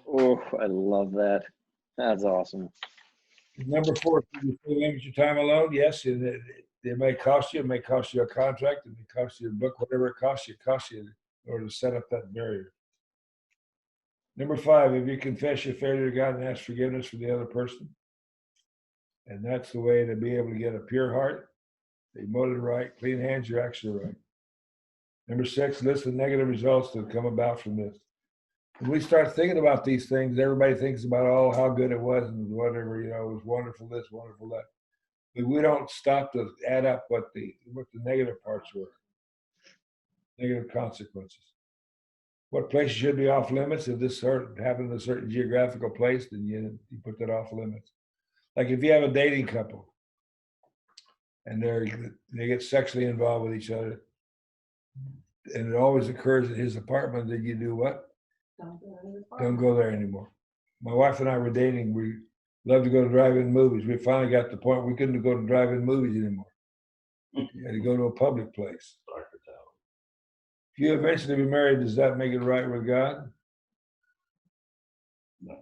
Oh, I love that. That's awesome. Number 4, should you limit your time alone? Yes, it may cost you. It may cost you a contract. It may cost you a book. Whatever it costs you in order to set up that barrier. Number 5, if you confess your failure to God and ask forgiveness for the other person, and that's the way to be able to get a pure heart, the motive right, clean hands, your actions are right. Number 6, list the negative results that come about from this. When we start thinking about these things, everybody thinks about, oh, how good it was and whatever, it was wonderful this, wonderful that. But we don't stop to add up what the negative parts were, negative consequences. What places should be off limits? If this happened in a certain geographical place, then you put that off limits. Like if you have a dating couple and they get sexually involved with each other, and it always occurs at his apartment, then you do what? Don't go there anymore. My wife and I were dating. We loved to go to drive-in movies. We finally got to the point we couldn't go to drive-in movies anymore. You had to go to a public place. If you eventually be married, does that make it right with God? No.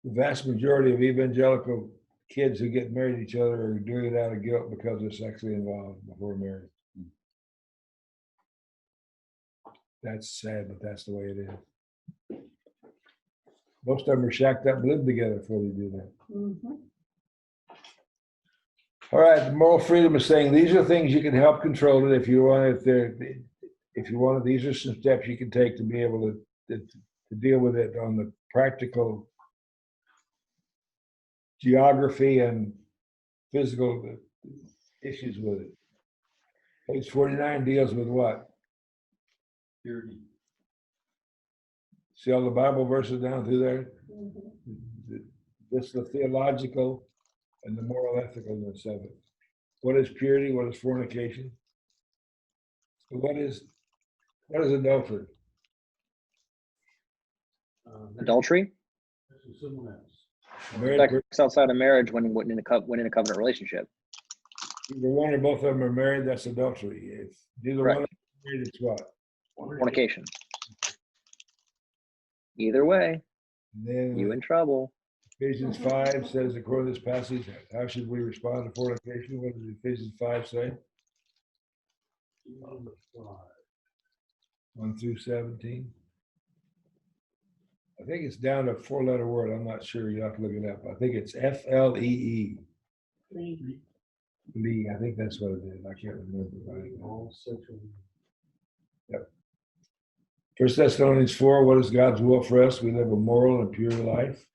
The vast majority of evangelical kids who get married to each other are doing it out of guilt because they're sexually involved before marriage. That's sad, but that's the way it is. Most of them are shacked up and live together before they do that. Mm-hmm. All right, the moral freedom is saying these are things you can help control it if you want it. If you want it, these are some steps you can take to be able to deal with it on the practical geography and physical issues with it. Page 49 deals with what? Purity. See all the Bible verses down through there? Mm-hmm. This is the theological and the moral ethicalness of it. What is purity? What is fornication? What is adultery? Adultery? Sex outside of marriage when in a covenant relationship. Either one or both of them are married, that's adultery. If neither one of them are married, it's what? Fornication. Either way, then you in trouble. Ephesians 5 says, according to this passage, how should we respond to fornication? What does Ephesians 5 say? 1 through 17. I think it's down to a 4-letter word. I'm not sure. You have to look it up. I think it's F-L-E-E. Lee. I think that's what it is. I can't remember. Yep. 1 Thessalonians 4, what is God's will for us? We live a moral and pure life.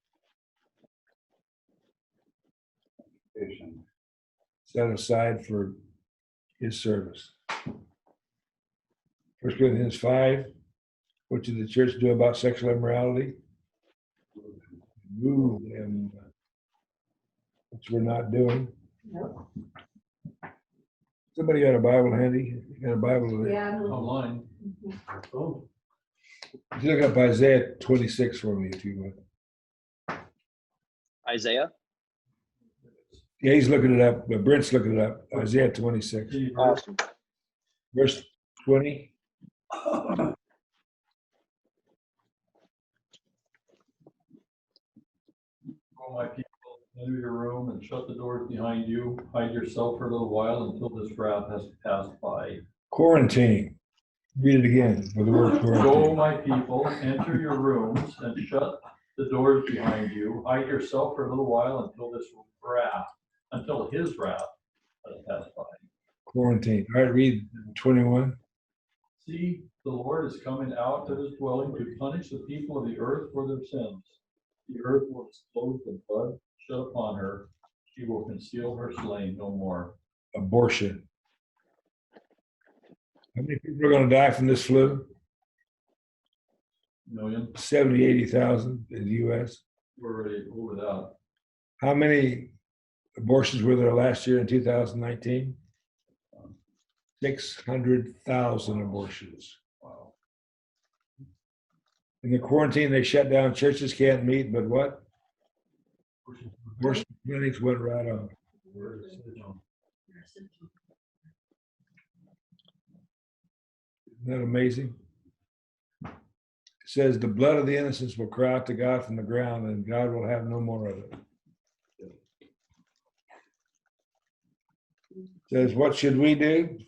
Set aside for his service. 1 Corinthians 5, what should the church do about sexual immorality? Move them, which we're not doing. Nope. Somebody got a Bible handy? You got a Bible? Yeah. Online. Mm-hmm. Oh. You look up Isaiah 26 for me, if you would. Isaiah? Yeah, he's looking it up, but Brent's looking it up. Isaiah 26. Awesome. Verse 20. Go, my people, enter your room and shut the doors behind you. Hide yourself for a little while until this wrath has passed by. Quarantine. Read it again for the word quarantine. Go, my people, enter your rooms and shut the doors behind you. Hide yourself for a little while until his wrath has passed by. Quarantine. All right, read 21. See, the Lord is coming out to his dwelling to punish the people of the earth for their sins. The earth will disclose the blood shed upon her. She will conceal her slain no more. Abortion. How many people are going to die from this flu? Million. 70, 80,000 in the U.S. We're already over that. How many abortions were there last year in 2019? 600,000 abortions. Wow. In the quarantine, they shut down. Churches can't meet, but what? Abortion clinics went right on. Isn't that amazing? says the blood of the innocents will cry out to God from the ground, and God will have no more of it. Says, what should we do?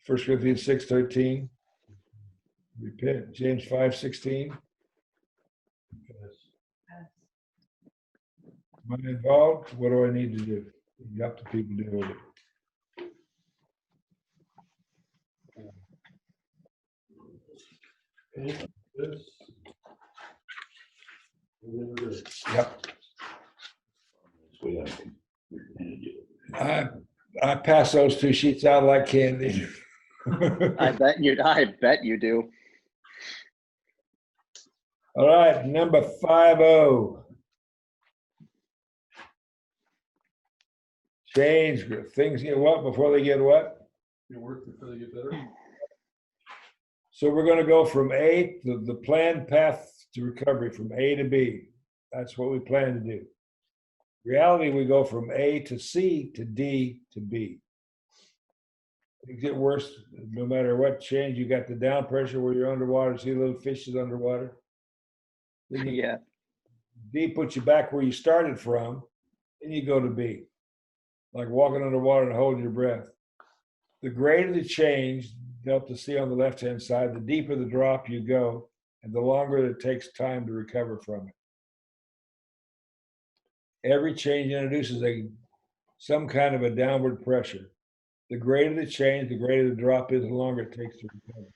1 Corinthians 6:13. Repent. James 5:16. Am I involved? What do I need to do? You got the people deal with it. Yep. I pass those 2 sheets out like candy. I bet you do. All right, number 50. Change. Things get what before they get what? Your work before they get better. So we're going to go from A, the planned path to recovery, from A to B. That's what we plan to do. Reality, we go from A to C to D to B. It get worse no matter what change. You got the down pressure where you're underwater, see little fishes underwater. Then Yeah. D puts you back where you started from, then you go to B. Like walking underwater and holding your breath. The greater the change, delta C on the left-hand side, the deeper the drop you go, and the longer it takes time to recover from it. Every change introduces some kind of a downward pressure. The greater the change, the greater the drop is, the longer it takes to recover.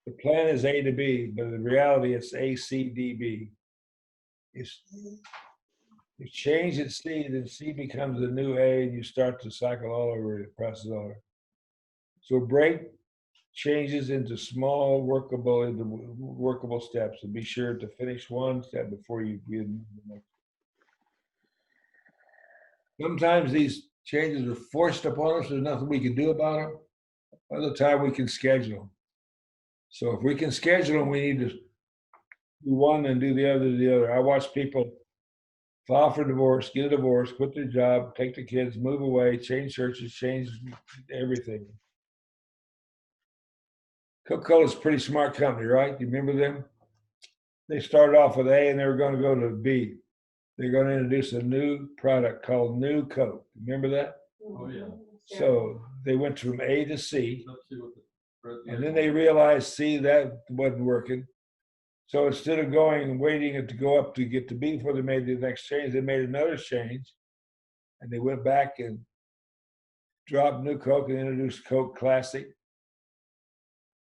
The plan is A to B, but in reality, it's A, C, D, B. If change at C, then C becomes the new A, and you start to cycle all over the process all over. So break changes into small workable steps, and be sure to finish one step before you begin the next. Sometimes these changes are forced upon us. There's nothing we can do about them. Other time we can schedule them. So if we can schedule them, we need to do one and do the other. I watch people file for divorce, get a divorce, quit their job, take the kids, move away, change churches, change everything. Coca-Cola is a pretty smart company, right? You remember them? They started off with A and they were going to go to B. They're going to introduce a new product called New Coke. Remember that? Oh, yeah. So they went from A to C, Let's see what the- and then they realized C that wasn't working. So instead of going and waiting it to go up to get to B before they made the next change, they made another change, and they went back and dropped New Coke and introduced Coke Classic.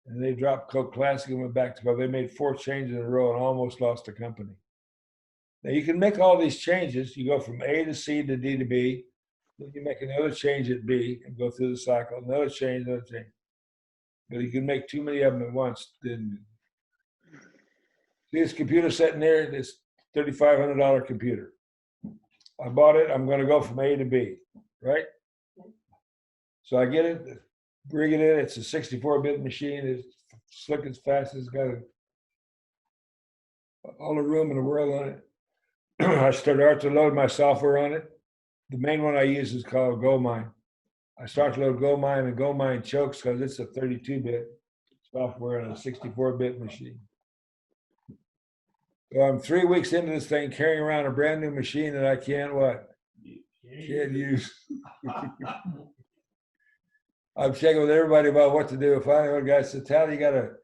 And they dropped Coke Classic and went back to Coke. They made 4 changes in a row and almost lost the company. Now you can make all these changes. You go from A to C to D to B. Then you make another change at B and go through the cycle. Another change, another change. But you can make too many of them at once. Then see this computer sitting there, this $3,500 computer. I bought it. I'm going to go from A to B, right? So I get it, bring it in. It's a 64-bit machine. It's slick as fast. It's got all the room in the world on it. I start to load my software on it. The main one I use is called GoMine. I start to load GoMine, and GoMine chokes because it's a 32-bit software on a 64-bit machine. So I'm 3 weeks into this thing, carrying around a brand new machine that I can't what? Can't use. I'm checking with everybody about what to do. Finally, one guy said, "Tal, you got a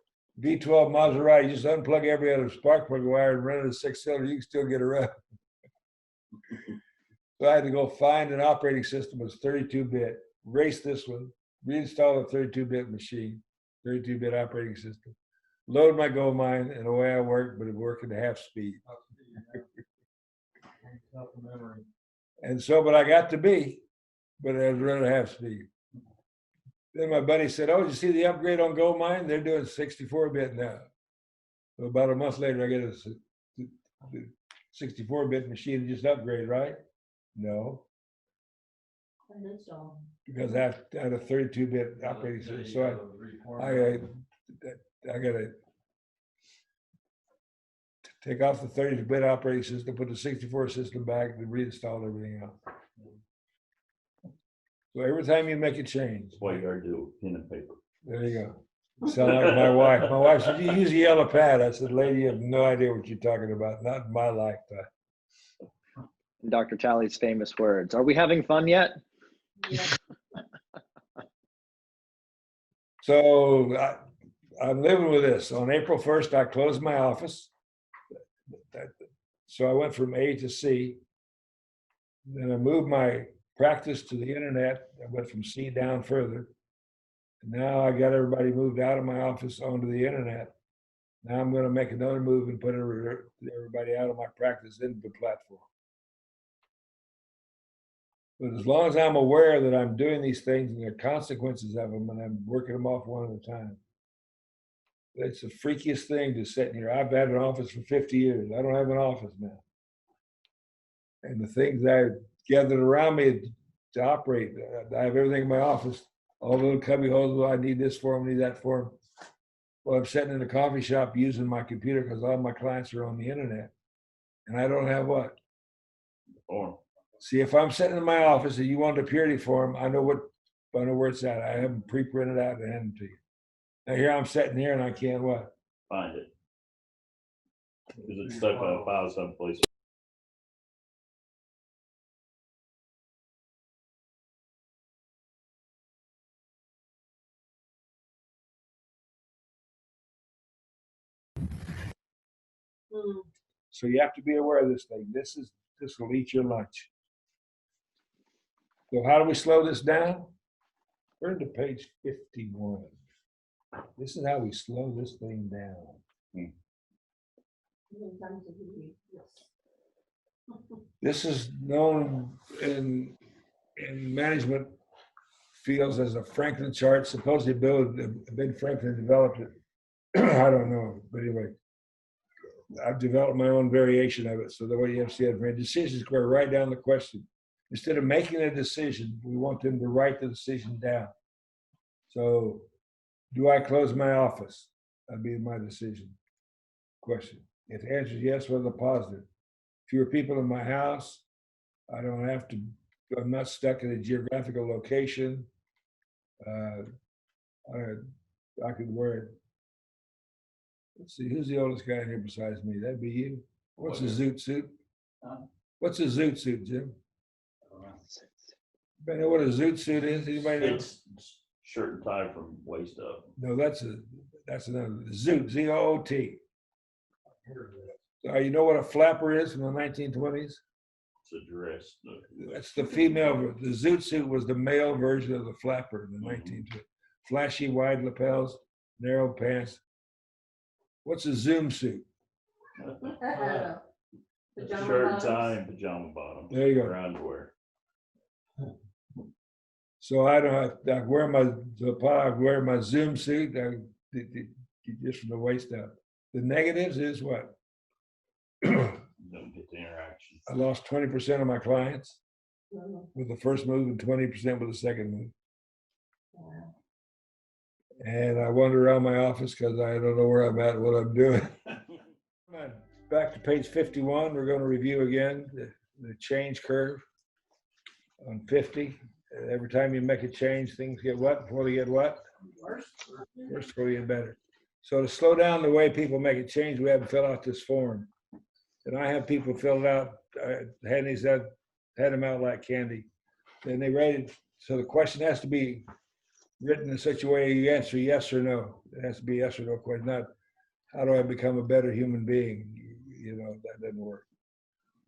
V12 Maserati. You just unplug every other spark plug wire and run it a 6-cylinder. You can still get around." So I had to go find an operating system that was 32-bit, erase this one, reinstall a 32-bit machine, 32-bit operating system, load my GoMine, and away I worked, but it worked at half speed. And so, but I got to B, but I was running at half speed. Then my buddy said, "Oh, did you see the upgrade on GoMine? They're doing 64-bit now." So about a month later, I get a 64-bit machine just upgrade, right? No. Because I had a 32-bit operating system. So I got to take off the 32-bit operating system, put the 64 system back, and reinstall everything else. So every time you make a change, That's why you gotta do pen and paper. there you go. Sound like my wife. My wife said, "You use a yellow pad." I said, "Lady, you have no idea what you're talking about. Not in my lifetime." Dr. Talley's famous words. Are we having fun yet? So I'm living with this. On April 1st, I closed my office. So I went from A to C. Then I moved my practice to the internet. I went from C down further. And now I got everybody moved out of my office onto the internet. Now I'm going to make another move and put everybody out of my practice into the platform. But as long as I'm aware that I'm doing these things and the consequences of them, and I'm working them off one at a time, it's the freakiest thing to sit here. I've had an office for 50 years. I don't have an office now. And the things I gathered around me to operate, I have everything in my office, all the little cubby holes. Well, I need this form, I need that form. Well, I'm sitting in a coffee shop using my computer because all my clients are on the internet. And I don't have what? Form. See, if I'm sitting in my office and you want a purity form, I know where it's at. I have them pre-printed out and hand them to you. Now here I'm sitting here and I can't what? Find it. Is it stuck on a file someplace? So you have to be aware of this thing. This will eat your lunch. So how do we slow this down? Turn to page 51. This is how we slow this thing down. This is known in management fields as a Franklin chart. Supposedly Ben Franklin developed it. I don't know, but anyway, I've developed my own variation of it. So the way you have to see it, decision square, write down the question. Instead of making a decision, we want them to write the decision down. So, do I close my office? That'd be my decision. Question. If the answer is yes, what's the positive? Fewer people in my house. I don't have to. I'm not stuck in a geographical location. I could wear it. Let's see, who's the oldest guy in here besides me? That'd be you. What's a zoot suit? What's a zoot suit, Jim? Anybody know what a zoot suit is? Anybody know? It's shirt and tie from waist up. No, that's another zoot, Z-O-O-T. You know what a flapper is from the 1920s? It's a dress. That's the female. The zoot suit was the male version of the flapper in the 1920s. Flashy, wide lapels, narrow pants. What's a Zoom suit? Shirt and tie and pajama bottoms. There you go. Or underwear. So I wear my Zoom suit just from the waist up. The negatives is what? Don't get the interaction. I lost 20% of my clients with the first move and 20% with the second move. And I wander around my office because I don't know where I'm at, what I'm doing. Back to page 51, we're going to review again the change curve on 50. Every time you make a change, things get what before they get what? Worse before they get better. So to slow down the way people make a change, we have to fill out this form. And I have people fill it out, hand them out like candy. Then they rate it. So the question has to be written in such a way you answer yes or no. It has to be yes or no question, not how do I become a better human being? That doesn't work.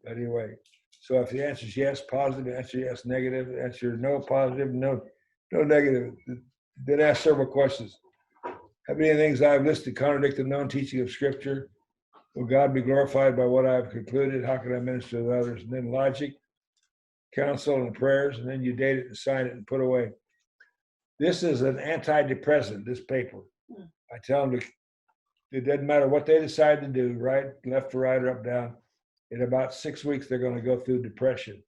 But anyway, so if the answer is yes, positive, answer yes, negative, answer no, positive, no negative, then ask several questions. How many things I've listed contradict the known teaching of Scripture? Will God be glorified by what I've concluded? How can I minister to others? And then logic, counsel, and prayers, and then you date it and sign it and put away. This is an antidepressant, this paper. I tell them it doesn't matter what they decide to do, right, left or right or up, down. In about 6 weeks, they're going to go through depression.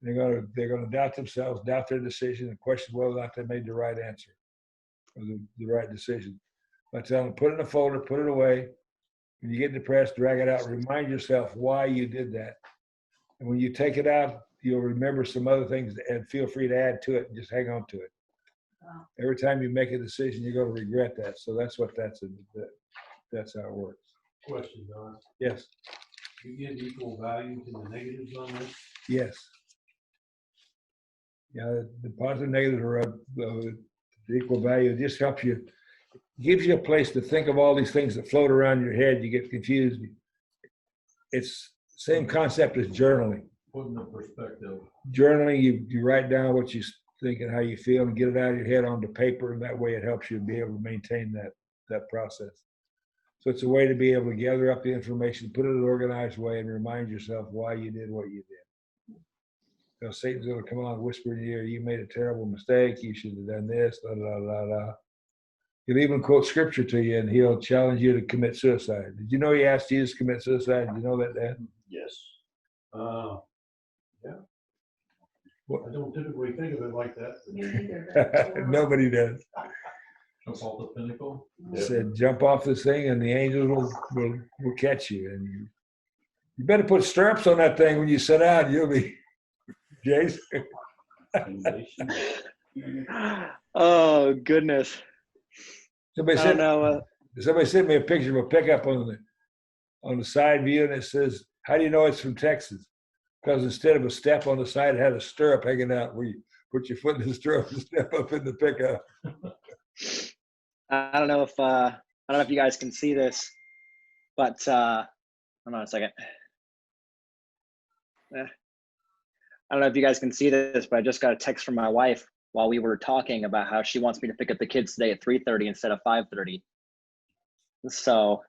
They're going to doubt themselves, doubt their decision, and question whether or not they made the right answer or the right decision. I tell them, put it in a folder, put it away. When you get depressed, drag it out. Remind yourself why you did that. And when you take it out, you'll remember some other things and feel free to add to it and just hang on to it. Wow. Every time you make a decision, you're going to regret that. So that's what that's how it works. Question, Don. Yes, You give equal value to the negatives on this? yes. Yeah, the positive negatives are the equal value. It just helps you, gives you a place to think of all these things that float around your head. You get confused. It's same concept as journaling. Put in the perspective. Journaling, you write down what you think and how you feel and get it out of your head onto paper, and that way it helps you be able to maintain that process. So it's a way to be able to gather up the information, put it in an organized way, and remind yourself why you did what you did. Because Satan's going to come on and whisper in your ear, you made a terrible mistake, you should have done this, la la la la. He'll even quote scripture to you, and he'll challenge you to commit suicide. Did you know he asked Jesus to commit suicide? Did you know that, Dan? Yes. Yeah. What? I don't typically think of it like that. Me neither, but- Nobody does. Jump off the pinnacle. He said, jump off this thing and the angels will catch you. And you better put stirrups on that thing when you sit down. You'll be, Jace. Oh goodness. Somebody I don't sent, know. somebody sent me a picture of a pickup on the side view, and it says, how do you know it's from Texas? Because instead of a step on the side, it had a stirrup hanging out where you put your foot in the stirrup and step up in the pickup. I don't know if you guys can see this, but hold on a second. I don't know if you guys can see this, but I just got a text from my wife while we were talking about how she wants me to pick up the kids today at 3:30 instead of 5:30. So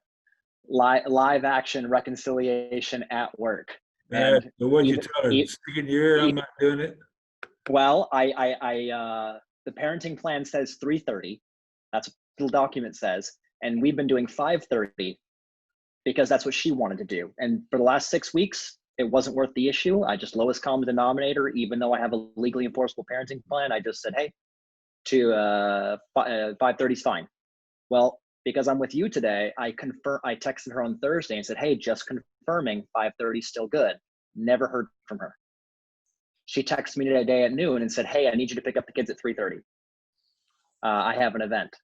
live action reconciliation at work. And So what you even- tell her? Stick in your ear, I'm not doing it. Well, the parenting plan says 3:30. That's what the document says. And we've been doing 5:30 because that's what she wanted to do. And for the last 6 weeks, it wasn't worth the issue. I just lowest common denominator, even though I have a legally enforceable parenting plan. I just said, hey, to 5:30 is fine. Well, because I'm with you today, I texted her on Thursday and said, hey, just confirming 5:30 is still good. Never heard from her. She texted me today at noon and said, hey, I need you to pick up the kids at 3:30. I have an event.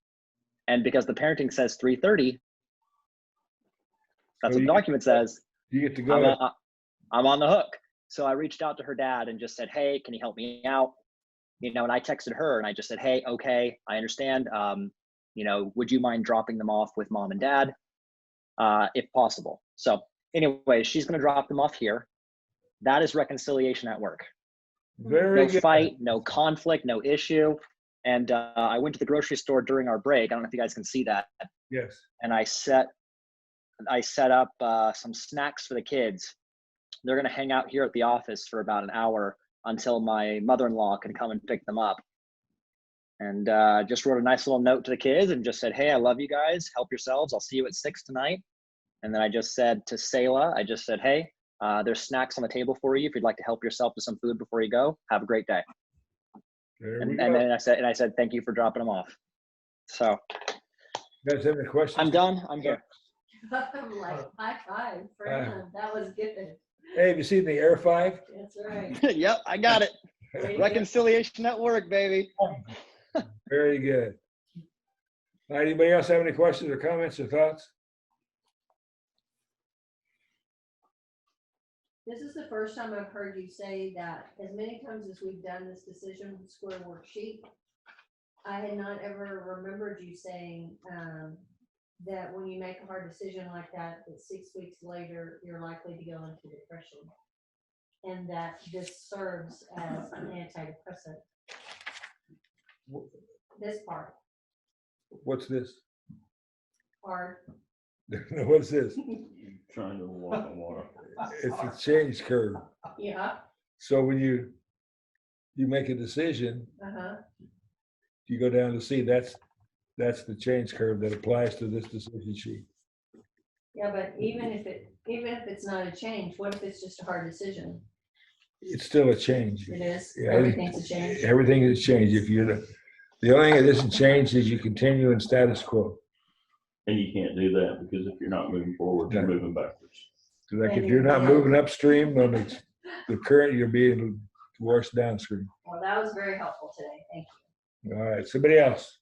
And because the parenting says 3:30, that's what the document says, You get to go. I'm on the hook. So I reached out to her dad and just said, hey, can you help me out? And I texted her and I just said, hey, okay, I understand. Would you mind dropping them off with mom and dad, if possible? So anyway, she's going to drop them off here. That is reconciliation at work. Very No good. fight, no conflict, no issue. And I went to the grocery store during our break. I don't know if you guys can see that. Yes. And I set up some snacks for the kids. They're going to hang out here at the office for about an hour until my mother-in-law can come and pick them up. And just wrote a nice little note to the kids and just said, hey, I love you guys. Help yourselves. I'll see you at 6 tonight. And then I just said to Selah, I just said, hey, there's snacks on the table for you. If you'd like to help yourself to some food before you go, have a great day. And then I said, thank you for dropping them off. So You guys have any questions? I'm done. I'm here. I'm like, high five for him. That was good. Hey, have you seen the Air 5? That's right. Yep, I got it. Way to go. Reconciliation at work, baby. Very good. All right, anybody else have any questions or comments or thoughts? This is the first time I've heard you say that as many times as we've done this decision square worksheet, I had not ever remembered you saying that when you make a hard decision like that 6 weeks later, you're likely to go into depression. And that this serves as an antidepressant. This part, What's this? hard. What's this? Trying to walk on water. It's a change curve. Yeah, So when you make a decision, uh-huh. you go down to C, that's the change curve that applies to this decision sheet. Yeah, but even if it's not a change, what if it's just a hard decision? It's still a change. It is, Yeah, everything's a change. Everything has changed. If you're the only thing that isn't changed is you continue in status quo. And you can't do that because if you're not moving forward, you're moving backwards. So like if you're not moving upstream on the current, you're being worse downstream. Well, that was very helpful today. Thank All right, somebody else.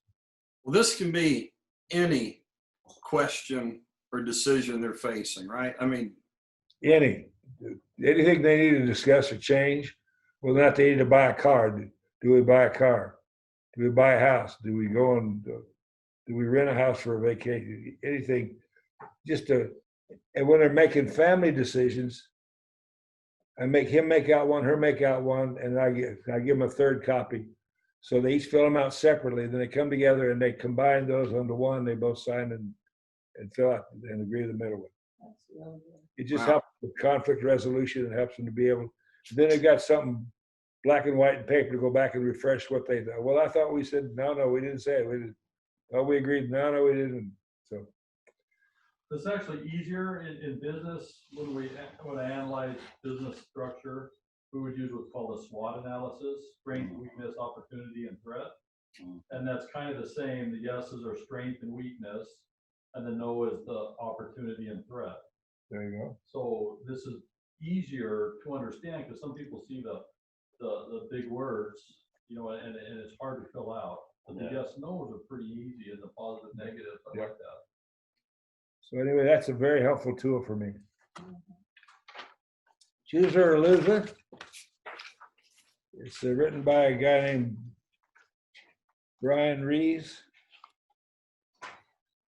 Well, this can be any question or decision they're facing, right? I mean, Anything they need to discuss or change, whether or not they need to buy a car. Do we buy a car? Do we buy a house? Do we go and do we rent a house for a vacation? Anything, and when they're making family decisions, I make him make out one, her make out one, and I give them a third copy. So they each fill them out separately. Then they come together and they combine those onto one. They both sign and fill out and agree to the middle one. That's really good. It just Wow. helps with conflict resolution and helps them to be able. Then they've got something black and white and paper to go back and refresh what they thought. Well, I thought we said no, we didn't say it. We didn't. Oh, we agreed. No, we didn't. So It's actually easier in business when I analyze business structure, we would use what's called a SWOT analysis: strength, weakness, opportunity, and threat. And that's kind of the same. The yeses are strength and weakness, and the no is the opportunity and threat. there you go. So this is easier to understand because some people see the big words, and it's hard to fill out. But the Yeah. yes, no's are pretty easy, and the positive, negative, I Yeah. like that. So anyway, that's a very helpful tool for me. Chooser or loser? It's written by a guy named Brian Rees.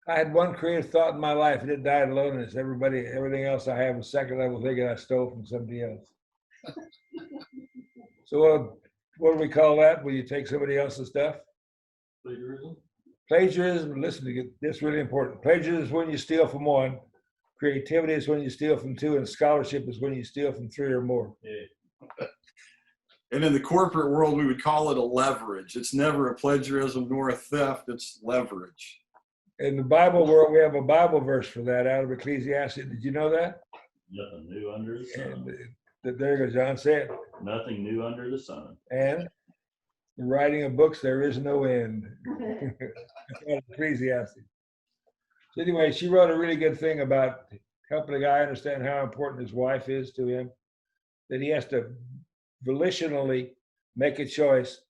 I had one creative thought in my life, and it died of loneliness. Everything else I have is second level thinking I stole from somebody else. So what do we call that when you take somebody else's stuff? Plagiarism? Plagiarism, listen to this, really important. Plagiarism is when you steal from one. Creativity is when you steal from two, and scholarship is when you steal from three or more. Yeah. and in the corporate world, we would call it a leverage. It's never a plagiarism nor a theft. It's leverage. In the Bible world, we have a Bible verse for that out of Ecclesiastes. Did you know that? Nothing new under the And sun. there you go, John, say it. Nothing new under the sun. And the writing of books, there is no end. Ecclesiastes. So anyway, she wrote a really good thing about helping a guy understand how important his wife is to him, that he has to volitionally make a choice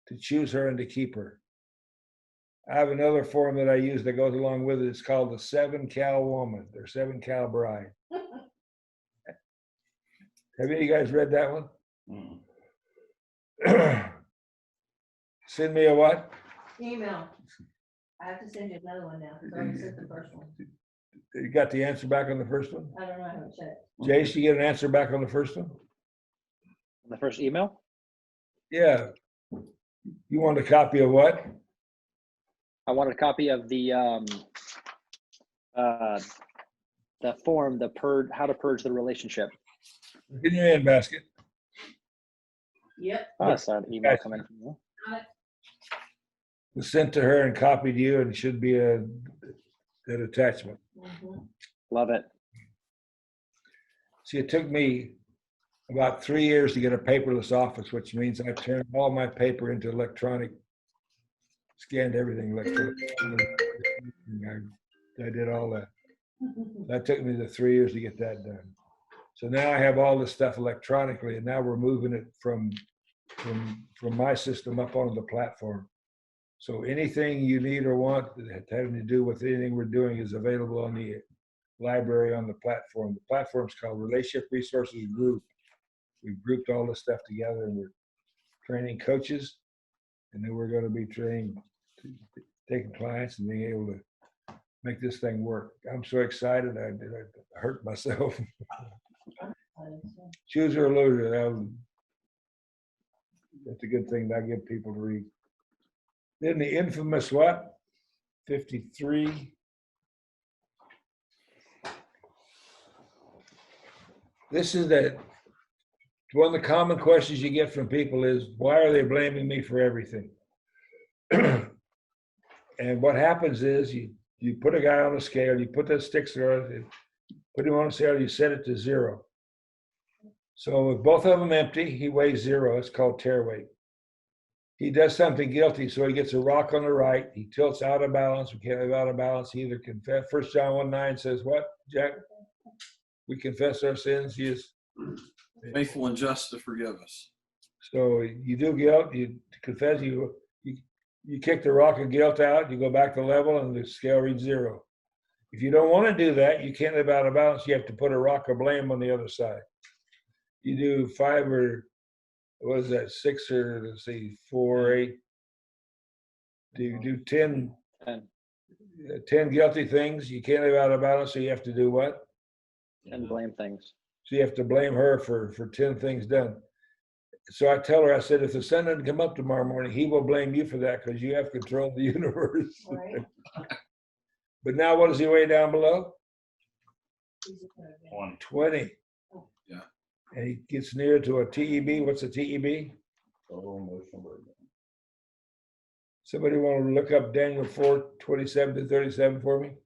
to choose her and to keep her. I have another form that I use that goes along with it. It's called the 7-Cal woman, or 7-Cal bride. Have any of you guys read that one? Mm. Send me a what? Email. I have to send you another one now, because I already sent the first one. You got the answer back on the first one? I don't know, I haven't checked. Jace, you get an answer back on the first one? The first email? Yeah. You want a copy of what? I wanted a copy of the form, how to purge the relationship. In your hand basket. Yep. Oh, I saw an email coming from you. It was sent to her and copied you, and it should be an attachment. Mhm. Love it. See, it took me about 3 years to get a paperless office, which means I turned all my paper into electronic, scanned everything electronic. I did all that. That took me the 3 years to get that done. So now I have all this stuff electronically, and now we're moving it from my system up onto the platform. So anything you need or want having to do with anything we're doing is available on the library on the platform. The platform's called Relationship Resources Group. We've grouped all this stuff together, and we're training coaches, and then we're going to be taking clients and being able to make this thing work. I'm so excited. I hurt myself. Chooser or loser, that's a good thing that I give people to read. Then the infamous what? 53. This is one of the common questions you get from people is, why are they blaming me for everything? And what happens is you put a guy on a scale, you put that sticks on it, put him on a scale, you set it to 0. So with both of them empty, he weighs 0. It's called tear weight. He does something guilty, so he gets a rock on the right. He tilts out of balance. We can't live out of balance. He either confess. 1 John 1:9 says what, Jack? We confess our sins. He is Faithful and just to forgive us. so you do guilt. You confess. You You kick the rock of guilt out, you go back to level, and the scale reads 0. If you don't want to do that, you can't live out of balance. You have to put a rock of blame on the other side. You do 5 or what is that, 6 or let's see, 4, 8. Do you do 10 guilty things? You can't live out of balance, so you have to do what? And blame things. So you have to blame her for 10 things done. So I tell her, I said, if the sun doesn't come up tomorrow morning, he will blame you for that because you have control of the universe. Right? But now what is he way down below? He's a paragraph. 20. Yeah. And he gets near to a TEB. What's a TEB? Total emotional breakdown. Somebody want to look up Daniel 4:27-37 for me?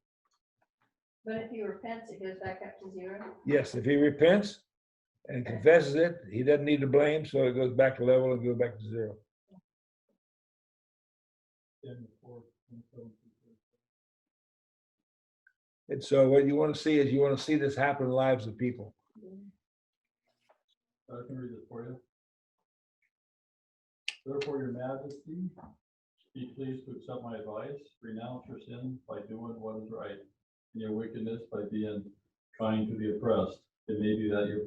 But if he repents, it goes back up to 0. Yes, if he repents and confesses it, he doesn't need to blame, so it goes back to level and goes back to 0. And so what you want to see is you want to see this happen in the lives of people. I can read this for you. Therefore, your majesty, be pleased to accept my advice, renounce your sin by doing what is right, and your wickedness by trying to be oppressed. It may be that your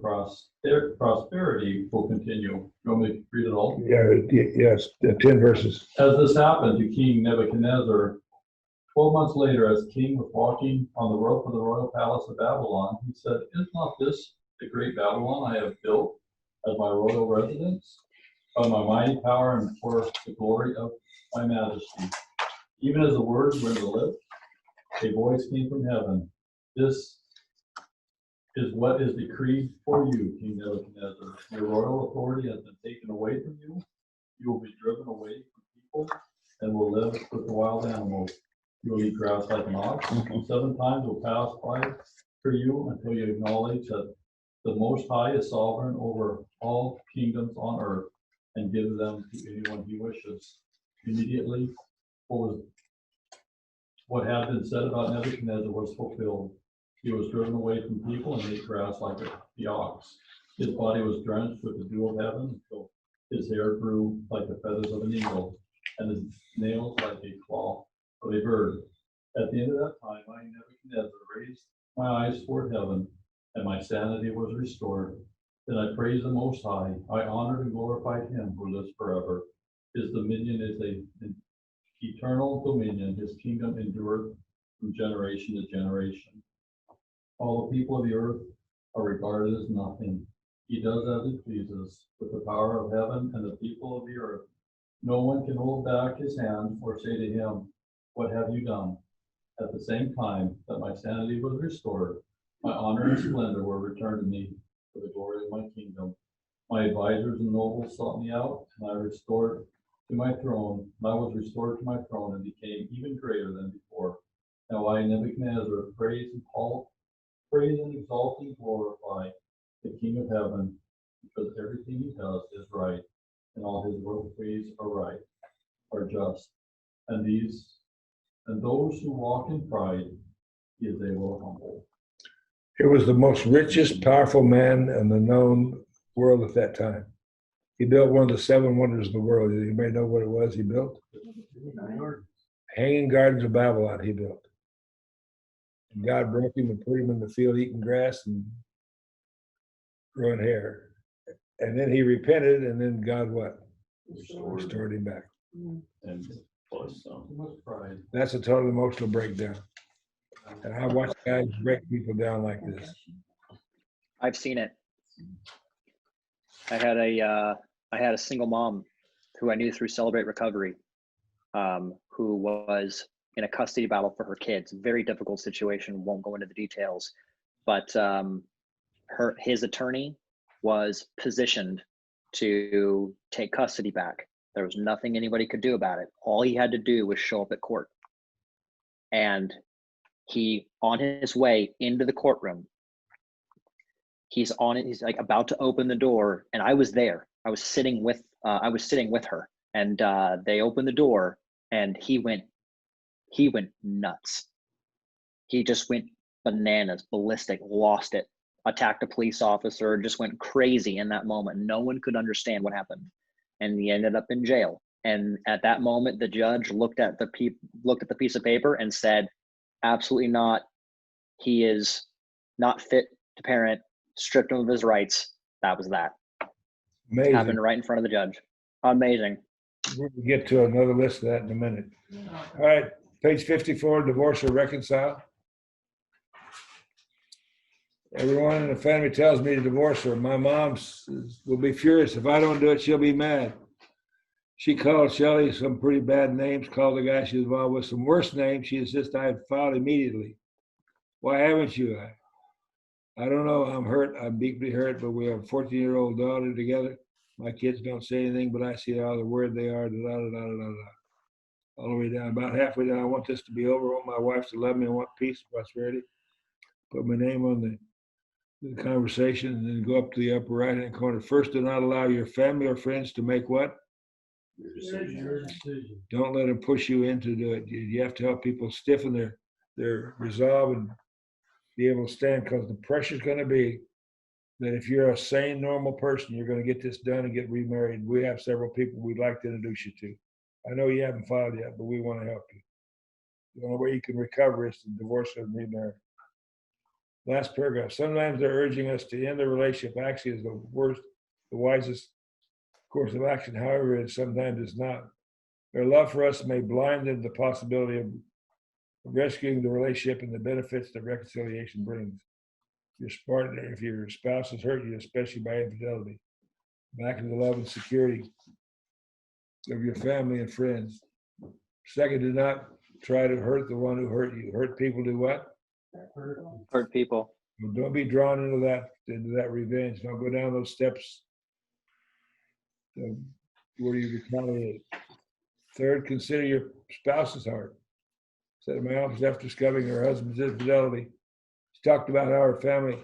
prosperity will continue. You want me to read it all? Yes, 10 verses. As this happened to King Nebuchadnezzar, 12 months later, as the king was walking on the roof of the royal palace of Babylon, he said, "Is not this the great Babylon I have built as my royal residence, by my mighty power and for the glory of my majesty?" Even as the words were to the lips, a voice came from heaven. "This is what is decreed for you, King Nebuchadnezzar. Your royal authority has been taken away from you. You will be driven away from people and will live with the wild animals. You will eat grass like an ox. 7 times will pass by for you until you acknowledge that the Most High is sovereign over all kingdoms on earth and gives them to anyone he wishes." Immediately, what had been said about Nebuchadnezzar was fulfilled. He was driven away from people and ate grass like the ox. His body was drenched with the dew of heaven until his hair grew like the feathers of an eagle and his nails like a claw of a bird. At the end of that time, I, Nebuchadnezzar, raised my eyes toward heaven, and my sanity was restored. Then I praised the Most High. I honored and glorified him who lives forever. His dominion is an eternal dominion. His kingdom endureth from generation to generation. All the people of the earth are regarded as nothing. He does as he pleases with the power of heaven and the people of the earth. No one can hold back his hand or say to him, "What have you done?" At the same time that my sanity was restored, my honor and splendor were returned to me for the glory of my kingdom. My advisors and nobles sought me out, and I was restored to my throne and became even greater than before. Now I, Nebuchadnezzar, praise and exalt and glorify the King of heaven, because everything he does is right, and all his ways are right, are just. And those who walk in pride, he is able to humble. He was the most richest, powerful man in the known world at that time. He built one of the 7 wonders of the world. Anybody know what it was he built? Hanging Gardens of Babylon he built. And God broke him and put him in the field eating grass and growing hair. And then he repented, and then God what? Restored him back. And plus some. Too much pride. That's a total emotional breakdown. And I watch guys break people down like this. I've seen it. I had a single mom who I knew through Celebrate Recovery, who was in a custody battle for her kids. Very difficult situation. Won't go into the details, but his attorney was positioned to take custody back. There was nothing anybody could do about it. All he had to do was show up at court. And he, on his way into the courtroom, he's like about to open the door, and I was there. I was sitting with her, and they opened the door, and he went nuts. He just went bananas, ballistic, lost it, attacked a police officer, just went crazy in that moment. No one could understand what happened. And he ended up in jail. And at that moment, the judge looked at the piece of paper and said, absolutely not. He is not fit to parent, stripped him of his rights. That was that. Amazing. Happened right in front of the judge. Amazing. We'll get to another list of that in a minute. All right, page 54, divorce or reconcile. Everyone in the family tells me to divorce her. My mom will be furious. If I don't do it, she'll be mad. She called Shelley some pretty bad names, called the guy she was involved with some worse names. She insists I had filed immediately. Why haven't you? I don't know. I'm hurt. I'm deeply hurt, but we have a 14-year-old daughter together. My kids don't say anything, but I see all the word they are, all the way down. About halfway down, I want this to be over. I want my wife to love me. I want peace, prosperity. Put my name on the conversation and then go up to the upper right-hand corner. First, do not allow your family or friends to make what? Your decision. Don't let them push you into do it. You have to help people stiffen their resolve and be able to stand, because the pressure's going to be that if you're a sane, normal person, you're going to get this done and get remarried. We have several people we'd like to introduce you to. I know you haven't filed yet, but we want to help you. The only way you can recover is to divorce and remarry. Last paragraph. Sometimes they're urging us to end the relationship. Actually, is the wisest course of action. However, sometimes it's not. Their love for us may blind them to the possibility of rescuing the relationship and the benefits that reconciliation brings. If your spouse has hurt you, especially by infidelity, back into the love and security of your family and friends. Second, do not try to hurt the one who hurt you. Hurt people do what? Hurt people. Well, don't be drawn into that revenge. Don't go down those steps where you retaliate. Third, consider your spouse's heart. Said in my office after discovering her husband's infidelity, she talked about how her family,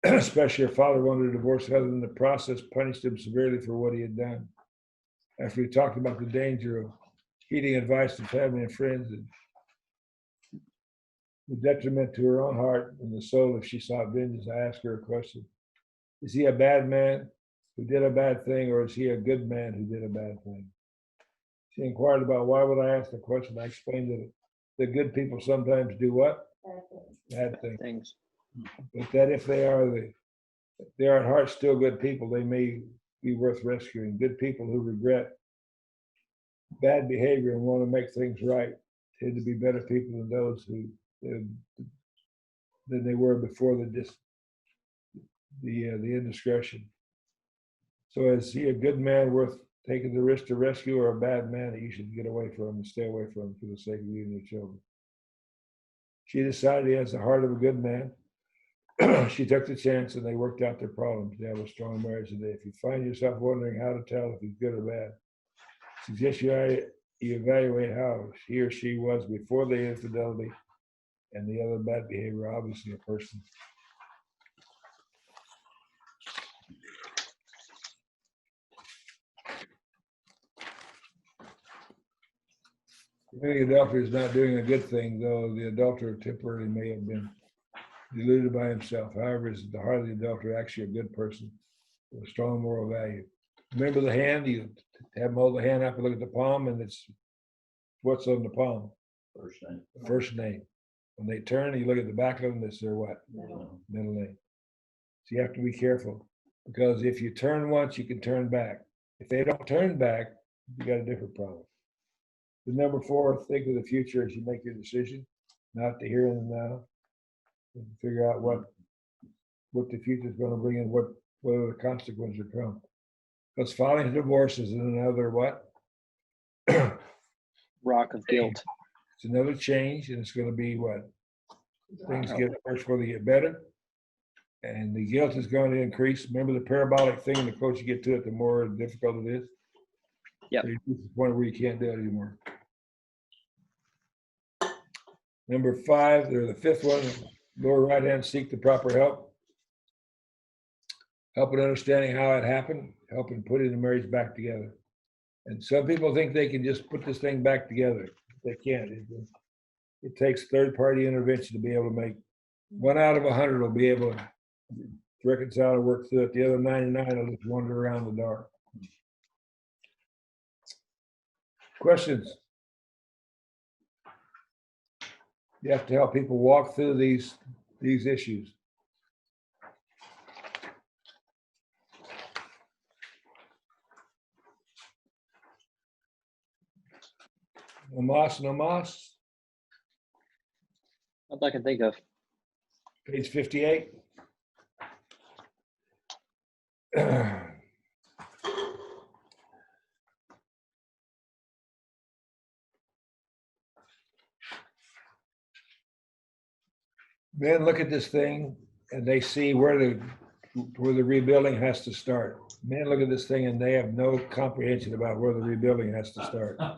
especially her father, wanted to divorce her husband. In the process, punished him severely for what he had done. After we talked about the danger of heeding advice to family and friends, and the detriment to her own heart and the soul if she sought vengeance, I asked her a question. Is he a bad man who did a bad thing, or is he a good man who did a bad thing? She inquired about why would I ask the question. I explained that the good people sometimes do what? Bad things. But that if they are at heart still good people, they may be worth rescuing. Good people who regret bad behavior and want to make things right tend to be better people than those than they were before the indiscretion. So is he a good man worth taking the risk to rescue, or a bad man that you should get away from and stay away from for the sake of you and your children? She decided he has the heart of a good man. She took the chance and they worked out their problems. They have a strong marriage today. If you find yourself wondering how to tell if he's good or bad, I suggest you evaluate how he or she was before the infidelity and the other bad behavior. Obviously, a person. Committing adultery is not doing a good thing, though the adulterer temporarily may have been deluded by himself. However, is the heart of the adulterer actually a good person with a strong moral value? Remember the hand? You have them hold the hand up and look at the palm, and it's what's on the palm? First name. First name. When they turn, you look at the back of them, it's their what? Middle name. So you have to be careful, because if you turn once, you can turn back. If they don't turn back, you got a different problem. The number 4, think of the future as you make your decision, not the here and the now. And figure out what the future is going to bring and what are the consequences come. Because filing a divorce is another what? Rock of guilt. It's another change, and it's going to be what? Things get worse before they get better. And the guilt is going to increase. Remember the parabolic thing, the closer you get to it, the more difficult it is. Yep. So you get to the point where you can't do it anymore. Number 5, or the 5th one, lower right hand, seek the proper help. Help in understanding how it happened, help in putting the marriage back together. And some people think they can just put this thing back together. They can't. It takes third-party intervention to be able to make 1 out of 100 will be able to reconcile and work through it. The other 99 will just wander around the dark. Questions? You have to help people walk through these issues. No mas, no mas. Not that I can think of. Page 58. Men look at this thing and they see where the rebuilding has to start. Men look at this thing and they have no comprehension about where the rebuilding has to start. So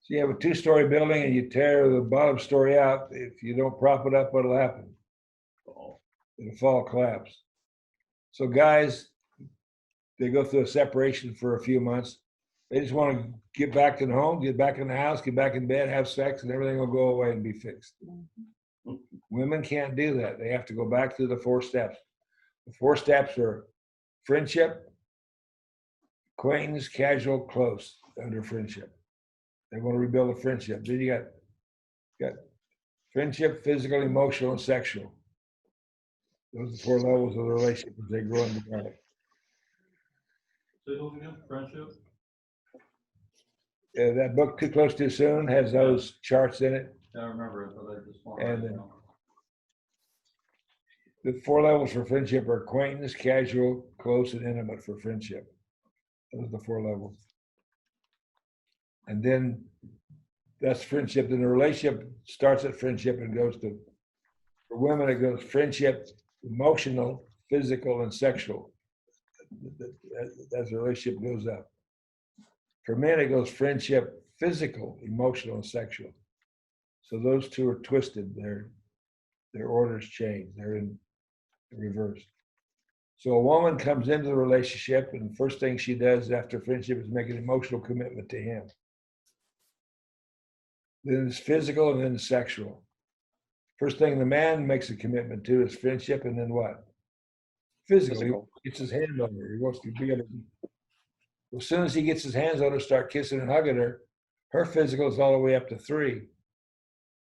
you have a 2-story building and you tear the bottom story out. If you don't prop it up, what'll happen? It'll fall, collapse. So guys, they go through a separation for a few months. They just want to get back to the home, get back in the house, get back in bed, have sex, and everything will go away and be fixed. Women can't do that. They have to go back through the 4 steps. The 4 steps are friendship, acquaintance, casual, close under friendship. They want to rebuild a friendship. Then you got friendship, physical, emotional, and sexual. Those are the 4 levels of the relationship as they grow and develop. Say those again, friendship? That book, Too Close, Too Soon, has those charts in it. I remember it, but I just want And to know. The 4 levels for friendship are acquaintance, casual, close, and intimate for friendship. Those are the 4 levels. And then that's friendship. Then the relationship starts at friendship and goes to, for women, it goes friendship, emotional, physical, and sexual. As the relationship goes up. For men, it goes friendship, physical, emotional, and sexual. So those 2 are twisted. Their orders change. They're in reverse. So a woman comes into the relationship, and the first thing she does after friendship is make an emotional commitment to him. Then it's physical, and then it's sexual. First thing the man makes a commitment to is friendship, and then what? Physical. He gets his hand on her. He wants to be able to. As soon as he gets his hands on her, start kissing and hugging her, her physical is all the way up to 3.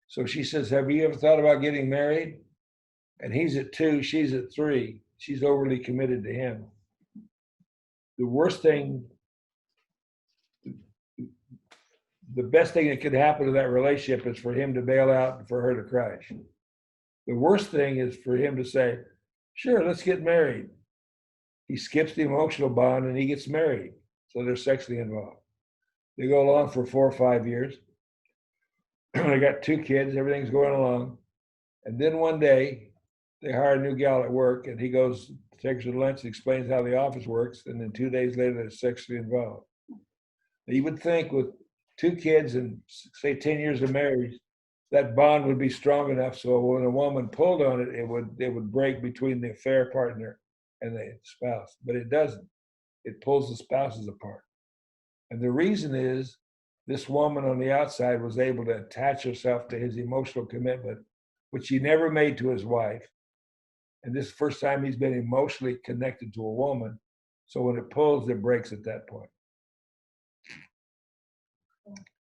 So she says, have you ever thought about getting married? And he's at 2, she's at 3. She's overly committed to him. The worst thing, the best thing that could happen to that relationship is for him to bail out and for her to crash. The worst thing is for him to say, sure, let's get married. He skips the emotional bond and he gets married. So they're sexually involved. They go along for 4 or 5 years. They got 2 kids, everything's going along. And then one day they hire a new gal at work and he goes, takes her to lunch and explains how the office works. And then 2 days later, they're sexually involved. Now, you would think with 2 kids and say 10 years of marriage, that bond would be strong enough so when a woman pulled on it, it would break between the affair partner and the spouse. But it doesn't. It pulls the spouses apart. And the reason is this woman on the outside was able to attach herself to his emotional commitment, which he never made to his wife. And this is the first time he's been emotionally connected to a woman. So when it pulls, it breaks at that point.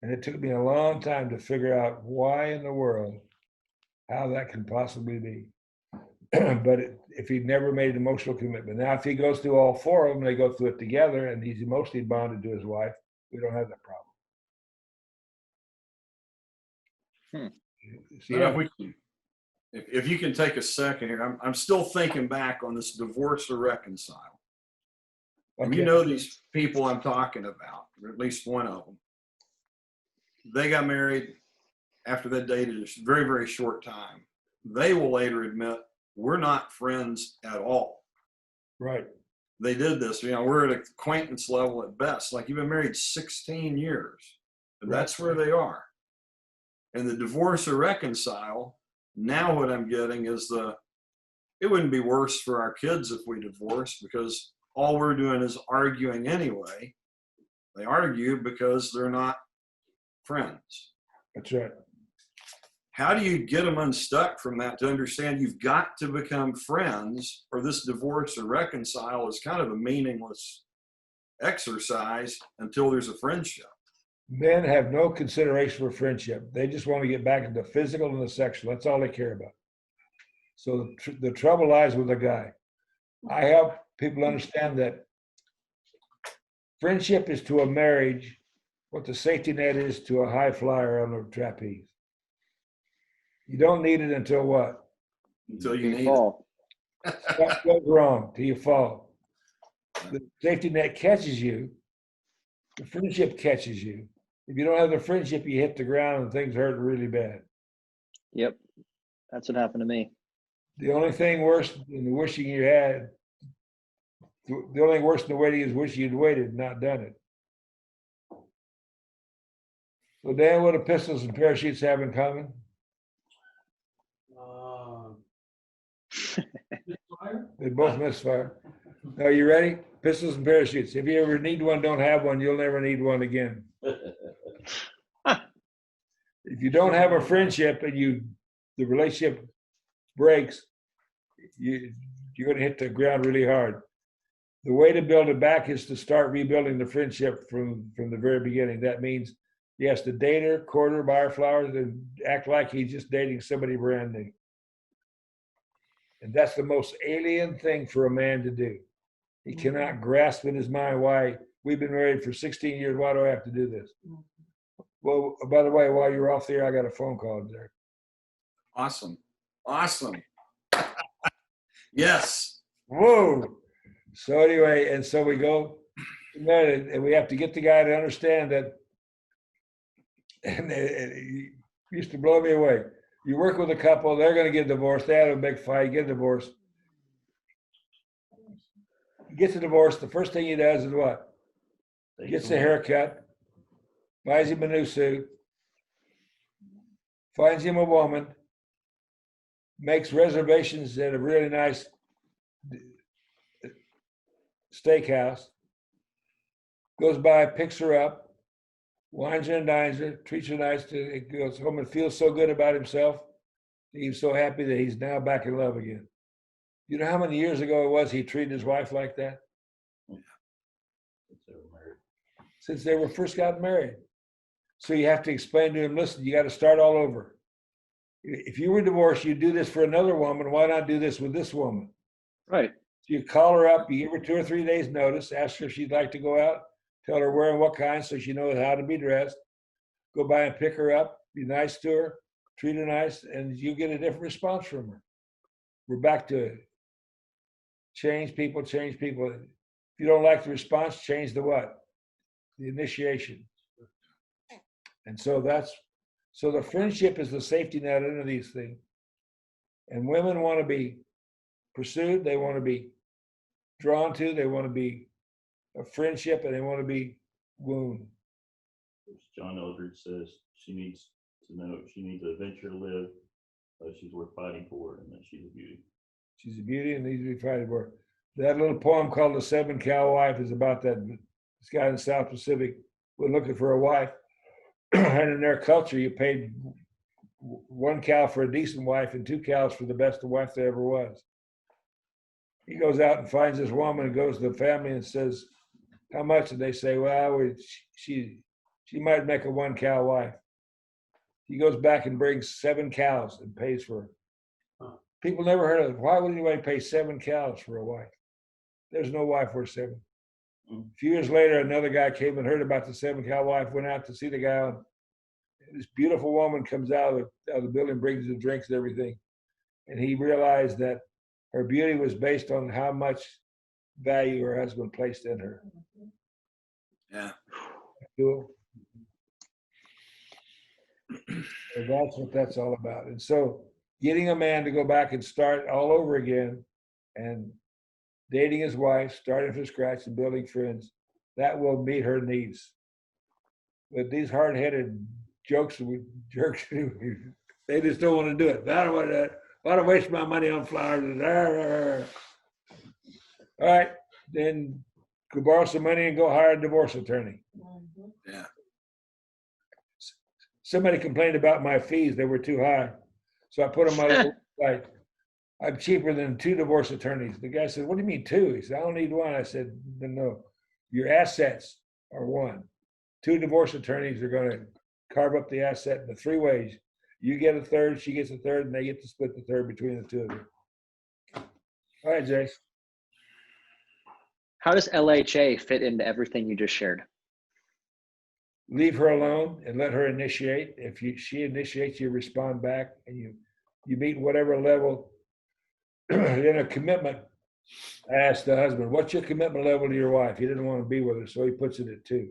And it took me a long time to figure out why in the world, how that can possibly be. But if he'd never made an emotional commitment. Now, if he goes through all 4 of them, they go through it together and he's emotionally bonded to his wife, we don't have that problem. See, If you can take a second here, I'm still thinking back on this divorce or reconcile. And you know these people I'm talking about, or at least one of them. They got married after they dated a very, very short time. They will later admit, we're not friends at all. Right. They did this, we're at acquaintance level at best. Like you've been married 16 years, and that's where they are. And the divorce or reconcile, now what I'm getting is it wouldn't be worse for our kids if we divorce because all we're doing is arguing anyway. They argue because they're not friends. That's right. How do you get them unstuck from that to understand you've got to become friends or this divorce or reconcile is kind of a meaningless exercise until there's a friendship. Men have no consideration for friendship. They just want to get back into physical and the sexual. That's all they care about. So the trouble lies with the guy. I help people understand that friendship is to a marriage what the safety net is to a high flyer on a trapeze. You don't need it until what? Until you need it. Fall. What goes wrong till you fall? The safety net catches you. The friendship catches you. If you don't have the friendship, you hit the ground and things hurt really bad. Yep. That's what happened to me. The only thing worse than the wishing you had, the only thing worse than the waiting is wishing you'd waited and not done it. So Dan, what do pistols and parachutes have in common? They both misfire. Are you ready? Pistols and parachutes. If you ever need one, don't have one, you'll never need one again. If you don't have a friendship and the relationship breaks, you're going to hit the ground really hard. The way to build it back is to start rebuilding the friendship from the very beginning. That means he has to date her, court her, buy her flowers, and act like he's just dating somebody brand new. And that's the most alien thing for a man to do. He cannot grasp in his mind why we've been married for 16 years. Why do I have to do this? Well, by the way, while you're off there, I got a phone call there. Awesome. Awesome. Yes. Whoa. So anyway, and so we go, and we have to get the guy to understand that, and it used to blow me away. You work with a couple, they're going to get divorced. They have a big fight, get divorced. He gets a divorce. The first thing he does is what? Gets a haircut, buys him a new suit, finds him a woman, makes reservations at a really nice steakhouse, goes by, picks her up, wines her and dines her, treats her nice, goes home and feels so good about himself. He's so happy that he's now back in love again. You know how many years ago it was he treated his wife like that? Since they were first got married. So you have to explain to him, listen, you got to start all over. If you were divorced, you do this for another woman. Why not do this with this woman? Right. So you call her up, you give her 2 or 3 days notice, ask her if she'd like to go out, tell her where and what kind so she knows how to be dressed. Go by and pick her up, be nice to her, treat her nice, and you get a different response from her. We're back to it. Change people, change people. If you don't like the response, change the what? The initiation. And so the friendship is the safety net under these things. And women want to be pursued, they want to be drawn to, they want to be a friendship, and they want to be wound. John Eldridge says she needs to know, she needs a venture to live, she's worth fighting for, and that she's a beauty. She's a beauty and needs to be fighting for. That little poem called The 7 Cow Wife is about that. This guy in the South Pacific was looking for a wife. And in their culture, you paid 1 cow for a decent wife and 2 cows for the best wife there ever was. He goes out and finds this woman and goes to the family and says, how much? And they say, well, she might make a 1 cow wife. He goes back and brings 7 cows and pays for her. People never heard of it. Why would anybody pay 7 cows for a wife? There's no wife worth 7. A few years later, another guy came and heard about the 7 cow wife, went out to see the guy. And this beautiful woman comes out of the building, brings the drinks and everything. And he realized that her beauty was based on how much value her husband placed in her. Yeah. Cool. So that's what that's all about. And so getting a man to go back and start all over again and dating his wife, starting from scratch and building friends, that will meet her needs. But these hard-headed jerks, they just don't want to do it. I don't want to. Why do I waste my money on flowers? All right, then go borrow some money and go hire a divorce attorney. Yeah. Somebody complained about my fees; they were too high, so I put on my little website. I'm cheaper than 2 divorce attorneys. The guy said, "What do you mean 2?" He said, "I don't need 1." I said, "No. Your assets are one. 2 divorce attorneys are going to carve up the asset in the 3 ways. You get a third, she gets a third, and they get to split the third between the 2 of you. All right, Jace. How does LHA fit into everything you just shared? Leave her alone and let her initiate. If she initiates, you respond back, and you meet whatever level. In a commitment, I asked the husband, what's your commitment level to your wife? He didn't want to be with her, so he puts it at 2.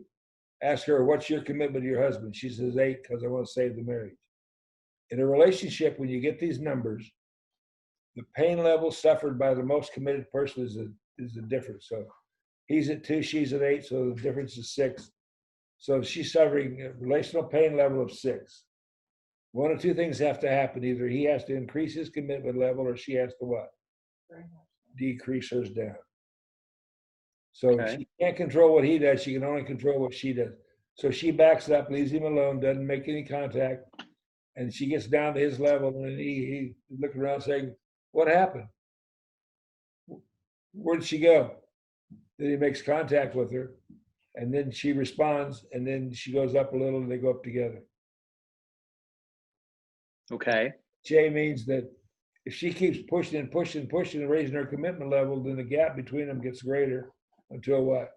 Ask her, what's your commitment to your husband? She says 8 because I want to save the marriage. In a relationship, when you get these numbers, the pain level suffered by the most committed person is the difference. So he's at 2, she's at 8, so the difference is 6. So she's suffering a relational pain level of 6. One of 2 things have to happen. Either he has to increase his commitment level or she has to what? Decrease hers down. So Okay. she can't control what he does. She can only control what she does. So she backs up, leaves him alone, doesn't make any contact. And she gets down to his level, and he looks around saying, what happened? Where'd she go? Then he makes contact with her, and then she responds, and then she goes up a little, and they go up together. Okay. J means that if she keeps pushing and pushing and pushing and raising her commitment level, then the gap between them gets greater until what?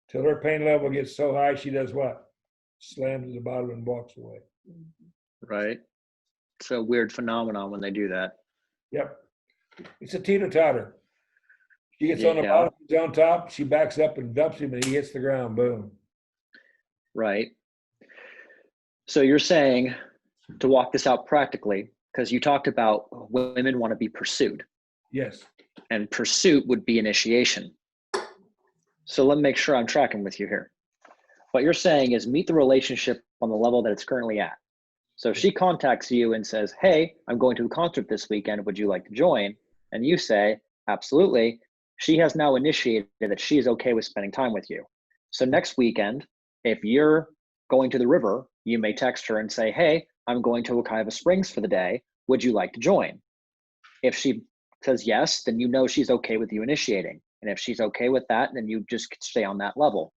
Till her pain level gets so high, she does what? Slams to the bottom and walks away. Right. It's a weird phenomenon when they do that. Yep. It's a teeter-totter. She gets on the Yeah. bottom, he's on top, she backs up and dumps him, and he hits the ground. Boom. Right. So you're saying, to walk this out practically, because you talked about women want to be pursued, Yes. and pursuit would be initiation. So let me make sure I'm tracking with you here. What you're saying is meet the relationship on the level that it's currently at. So if she contacts you and says, hey, I'm going to a concert this weekend, would you like to join? And you say, absolutely. She has now initiated that she is okay with spending time with you. So next weekend, if you're going to the river, you may text her and say, hey, I'm going to Wekiva Springs for the day. Would you like to join? If she says yes, then you know she's okay with you initiating. And if she's okay with that, then you just stay on that level.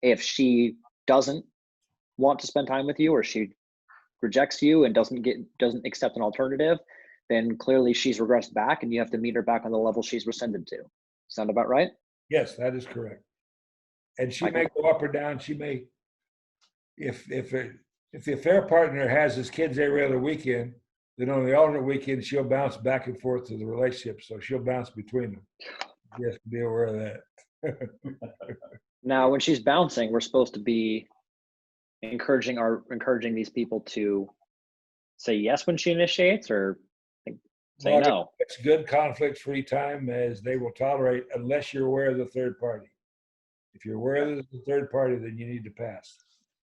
If she doesn't want to spend time with you, or she rejects you and doesn't accept an alternative, then clearly she's regressed back and you have to meet her back on the level she's rescinded to. Sound about right? Yes, that is correct. And she may go up or down. She may, if the affair partner has his kids every other weekend, then on the alternate weekend, she'll bounce back and forth to the relationship. So she'll bounce between them. You have to be aware of that. Now, when she's bouncing, we're supposed to be encouraging these people to say yes when she initiates, or say no. It's good conflict-free time, as they will tolerate, unless you're aware of the third party. If you're aware of the third party, then you need to pass.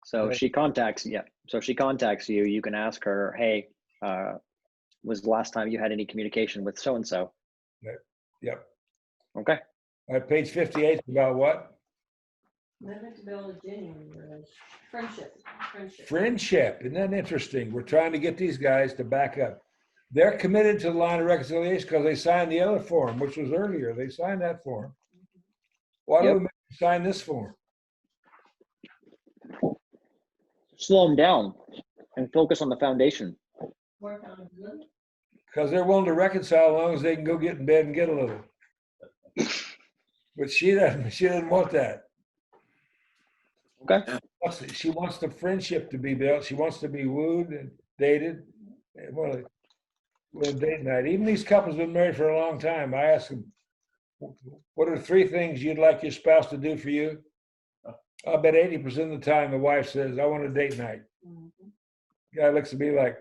So if she contacts you, you can ask her, hey, was the last time you had any communication with so-and-so? Yep. Okay. All right, page 58 is about what? Commitment to build a genuine relationship. Friendship. Friendship. Isn't that interesting? We're trying to get these guys to back up. They're committed to the line of reconciliation because they signed the other form, which was earlier. They signed that form. Why do we make them sign this form? Slow them down and focus on the foundation. Work on good. Because they're willing to reconcile as long as they can go get in bed and get a little. But she doesn't want that. Okay. She wants the friendship to be built. She wants to be wooed and dated. Well, date night. Even these couples have been married for a long time. I ask them, what are 3 things you'd like your spouse to do for you? I bet 80% of the time the wife says, I want a date night. Guy looks at me like,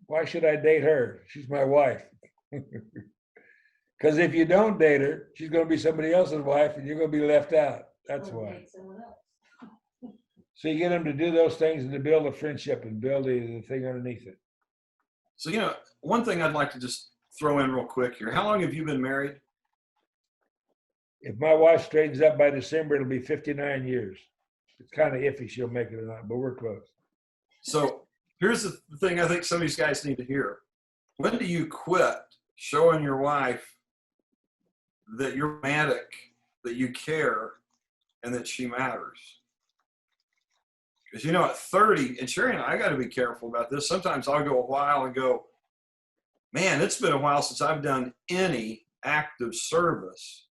why should I date her? She's my wife. Because if you don't date her, she's going to be somebody else's wife and you're going to be left out. That's why. Date someone else. So you get them to do those things and to build a friendship and build the thing underneath it. So, one thing I'd like to just throw in real quick here. How long have you been married? If my wife straightens up by December, it'll be 59 years. It's kind of iffy she'll make it or not, but we're close. So here's the thing I think some of these guys need to hear. When do you quit showing your wife that you're romantic that you care and that she matters. Because, you know, at 30, and Sherry and I got to be careful about this. Sometimes I'll go a while and go, man, it's been a while since I've done any active service.